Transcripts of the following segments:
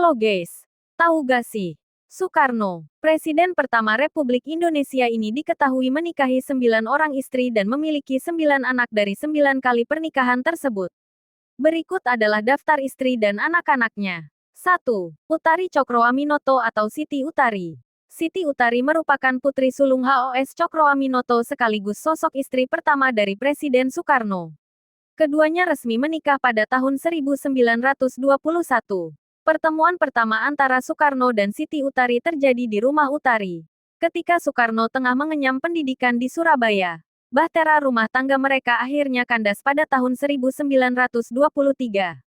Halo guys, tahu gak sih? Soekarno, Presiden pertama Republik Indonesia ini diketahui menikahi 9 orang istri dan memiliki 9 anak dari 9 kali pernikahan tersebut. Berikut adalah daftar istri dan anak-anaknya. 1. Utari Cokroaminoto atau Siti Utari. Siti Utari merupakan putri sulung HOS Cokroaminoto sekaligus sosok istri pertama dari Presiden Soekarno. Keduanya resmi menikah pada tahun 1921. Pertemuan pertama antara Soekarno dan Siti Utari terjadi di rumah Utari. Ketika Soekarno tengah mengenyam pendidikan di Surabaya, bahtera rumah tangga mereka akhirnya kandas pada tahun 1923. 2.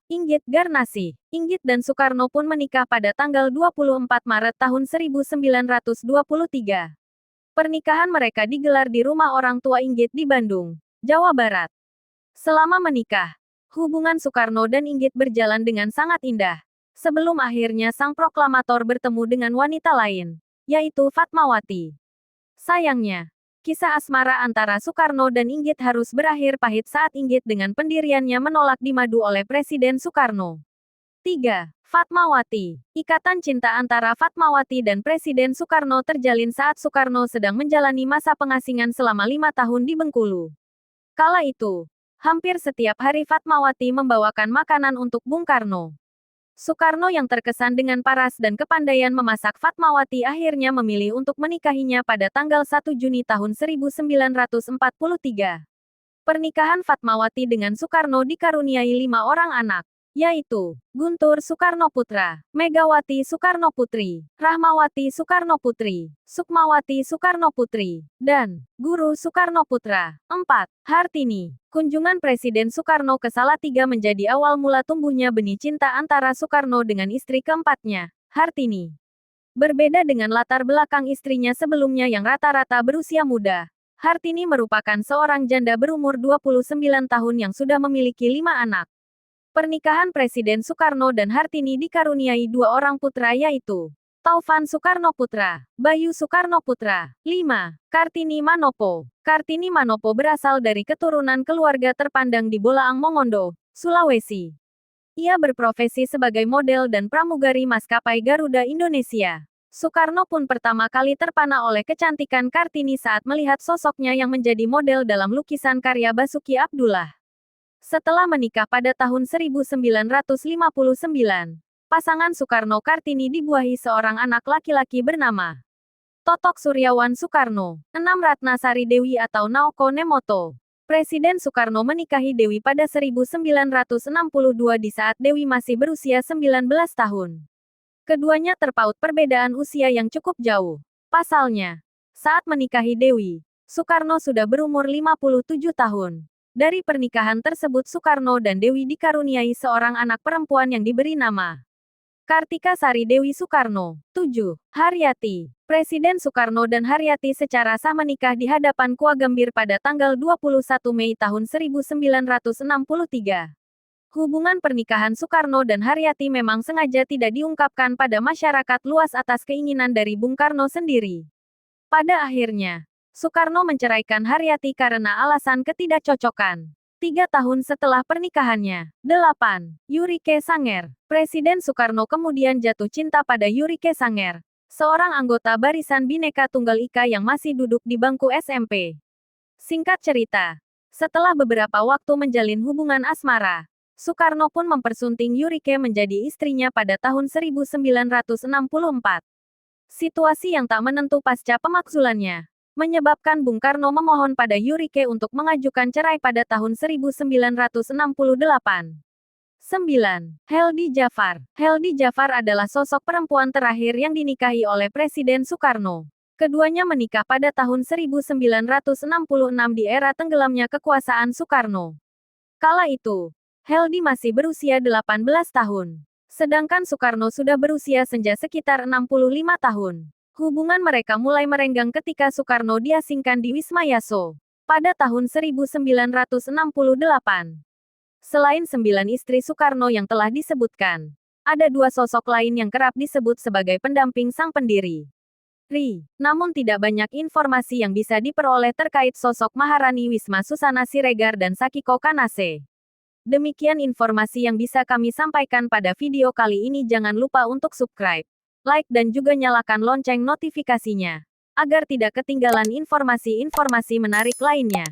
Inggit Garnasih. Inggit dan Soekarno pun menikah pada tanggal 24 Maret tahun 1923. Pernikahan mereka digelar di rumah orang tua Inggit di Bandung, Jawa Barat. Selama menikah, hubungan Soekarno dan Inggit berjalan dengan sangat indah. Sebelum akhirnya sang proklamator bertemu dengan wanita lain, yaitu Fatmawati. Sayangnya, kisah asmara antara Soekarno dan Inggit harus berakhir pahit saat Inggit dengan pendiriannya menolak dimadu oleh Presiden Soekarno. 3. Fatmawati. Ikatan cinta antara Fatmawati dan Presiden Soekarno terjalin saat Soekarno sedang menjalani masa pengasingan selama 5 tahun di Bengkulu. Kala itu, hampir setiap hari Fatmawati membawakan makanan untuk Bung Karno. Soekarno yang terkesan dengan paras dan kepandaian memasak Fatmawati akhirnya memilih untuk menikahinya pada tanggal 1 Juni tahun 1943. Pernikahan Fatmawati dengan Soekarno dikaruniai 5 orang anak, yaitu Guntur Soekarno Putra, Megawati Soekarno Putri, Rahmawati Soekarno Putri, Sukmawati Soekarno Putri, dan Guru Soekarno Putra. 4. Hartini. Kunjungan Presiden Soekarno ke Salatiga menjadi awal mula tumbuhnya benih cinta antara Soekarno dengan istri keempatnya, Hartini. Berbeda dengan latar belakang istrinya sebelumnya yang rata-rata berusia muda, Hartini merupakan seorang janda berumur 29 tahun yang sudah memiliki 5 anak. Pernikahan Presiden Soekarno dan Hartini dikaruniai 2 orang putra yaitu Taufan Soekarno Putra, Bayu Soekarno Putra. 5. Kartini Manopo. Kartini Manopo berasal dari keturunan keluarga terpandang di Bolaang Mongondo, Sulawesi. Ia berprofesi sebagai model dan pramugari maskapai Garuda Indonesia. Soekarno pun pertama kali terpana oleh kecantikan Kartini saat melihat sosoknya yang menjadi model dalam lukisan karya Basuki Abdullah. Setelah menikah pada tahun 1959, pasangan Soekarno-Kartini dibuahi seorang anak laki-laki bernama Totok Suryawan Soekarno. 6. Ratnasari Dewi atau Naoko Nemoto. Presiden Soekarno menikahi Dewi pada 1962 di saat Dewi masih berusia 19 tahun. Keduanya terpaut perbedaan usia yang cukup jauh. Pasalnya, saat menikahi Dewi, Soekarno sudah berumur 57 tahun. Dari pernikahan tersebut Soekarno dan Dewi dikaruniai seorang anak perempuan yang diberi nama Kartika Sari Dewi Soekarno. 7. Haryati. Presiden Soekarno dan Haryati secara sah menikah di hadapan Kuagambir pada tanggal 21 Mei tahun 1963. Hubungan pernikahan Soekarno dan Haryati memang sengaja tidak diungkapkan pada masyarakat luas atas keinginan dari Bung Karno sendiri. Pada akhirnya, Soekarno menceraikan Haryati karena alasan ketidakcocokan. 3 tahun setelah pernikahannya. 8. Yurike Sanger. Presiden Soekarno kemudian jatuh cinta pada Yurike Sanger, seorang anggota Barisan Bhinneka Tunggal Ika yang masih duduk di bangku SMP. Singkat cerita, setelah beberapa waktu menjalin hubungan asmara, Soekarno pun mempersunting Yurike menjadi istrinya pada tahun 1964. Situasi yang tak menentu pasca pemakzulannya menyebabkan Bung Karno memohon pada Yurike untuk mengajukan cerai pada tahun 1968. 9. Heldi Jafar. Heldi Jafar adalah sosok perempuan terakhir yang dinikahi oleh Presiden Soekarno. Keduanya menikah pada tahun 1966 di era tenggelamnya kekuasaan Soekarno. Kala itu, Heldi masih berusia 18 tahun. Sedangkan Soekarno sudah berusia senja sekitar 65 tahun. Hubungan mereka mulai merenggang ketika Soekarno diasingkan di Wisma Yaso pada tahun 1968. Selain 9 istri Soekarno yang telah disebutkan, ada 2 sosok lain yang kerap disebut sebagai pendamping sang pendiri. Namun tidak banyak informasi yang bisa diperoleh terkait sosok Maharani Wisma Susana Siregar dan Sakiko Kanase. Demikian informasi yang bisa kami sampaikan pada video kali ini. Jangan lupa untuk subscribe, like dan juga nyalakan lonceng notifikasinya, agar tidak ketinggalan informasi-informasi menarik lainnya.